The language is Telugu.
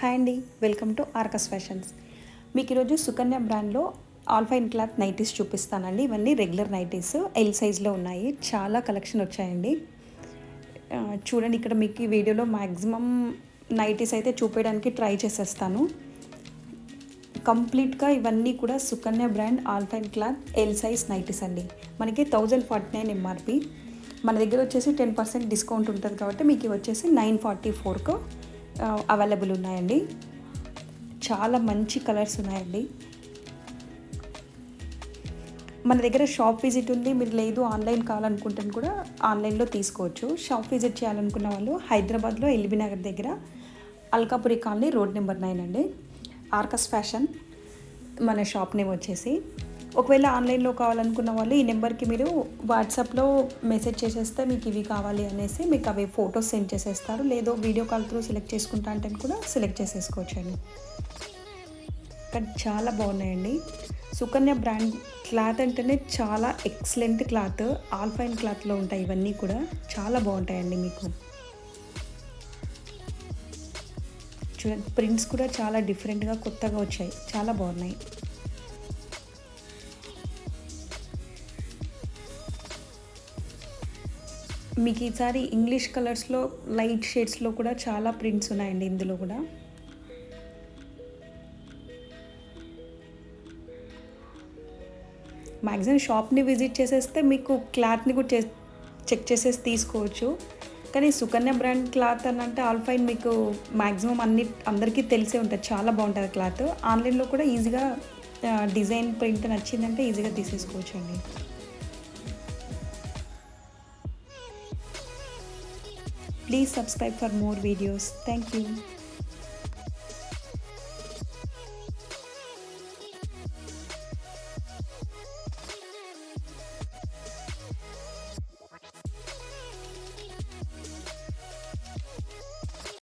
హాయ్ అండి, వెల్కమ్ టు ఆర్కస్ ఫ్యాషన్స్. మీకు ఈరోజు సుకన్య బ్రాండ్లో ఆల్ఫైన్ క్లాత్ నైటీస్ చూపిస్తానండి. ఇవన్నీ రెగ్యులర్ నైటీస్ ఎల్ సైజ్లో ఉన్నాయి. చాలా కలెక్షన్ వచ్చాయండి. చూడండి, ఇక్కడ మీకు ఈ వీడియోలో మ్యాక్సిమం నైటీస్ అయితే చూపించడానికి ట్రై చేసేస్తాను. కంప్లీట్గా ఇవన్నీ కూడా Sukanya brand alpine cloth L size nighties అండి. మనకి 1049 ఎంఆర్పి. మన దగ్గర వచ్చేసి 10% డిస్కౌంట్ ఉంటుంది కాబట్టి మీకు ఇవి వచ్చేసి 944కు అవైలబుల్ ఉన్నాయండి. చాలా మంచి కలర్స్ ఉన్నాయండి. మన దగ్గర షాప్ విజిట్ ఉంది. మీరు లేదు ఆన్లైన్ కావాలనుకుంటే కూడా ఆన్లైన్లో తీసుకోవచ్చు. షాప్ విజిట్ చేయాలనుకున్న వాళ్ళు హైదరాబాద్లో ఎల్బీ నగర్ దగ్గర అల్కాపురి కాలనీ రోడ్ నెంబర్ 9 అండి. ఆర్కస్ ఫ్యాషన్ మన షాప్ నేమ్ వచ్చేసి. ఒకవేళ ఆన్లైన్లో కావాలనుకున్న వాళ్ళు ఈ నెంబర్కి మీరు వాట్సాప్లో మెసేజ్ చేసేస్తే మీకు ఇవి కావాలి అనేసి మీకు అవి ఫొటోస్ సెండ్ చేసేస్తారు. లేదో వీడియో కాల్ త్రూ సెలెక్ట్ చేసుకుంటా అంటే కూడా సెలెక్ట్ చేసేసుకోవచ్చు అండి. కానీ చాలా బాగున్నాయండి. సుకన్య బ్రాండ్ క్లాత్ అంటేనే చాలా ఎక్సలెంట్ క్లాత్. ఆల్ఫైన్ క్లాత్లో ఉంటాయి ఇవన్నీ కూడా. చాలా బాగుంటాయండి. మీకు చూడండి, ప్రింట్స్ కూడా చాలా డిఫరెంట్గా కొత్తగా వచ్చాయి. చాలా బాగున్నాయి. మీకు ఈసారి ఇంగ్లీష్ కలర్స్లో లైట్ షేడ్స్లో కూడా చాలా ప్రింట్స్ ఉన్నాయండి. ఇందులో కూడా మ్యాక్సిమం షాప్ని విజిట్ చేసేస్తే మీకు క్లాత్ని కూడా చెక్ చేసేసి తీసుకోవచ్చు. కానీ సుకన్య బ్రాండ్ క్లాత్ అని అంటే ఆల్ఫైన్ మీకు మ్యాక్సిమం అందరికీ తెలిసే ఉంటుంది. చాలా బాగుంటుంది క్లాత్. ఆన్లైన్లో కూడా ఈజీగా డిజైన్ ప్రింట్ నచ్చిందంటే ఈజీగా తీసేసుకోవచ్చు అండి. Please subscribe for more videos. Thank you.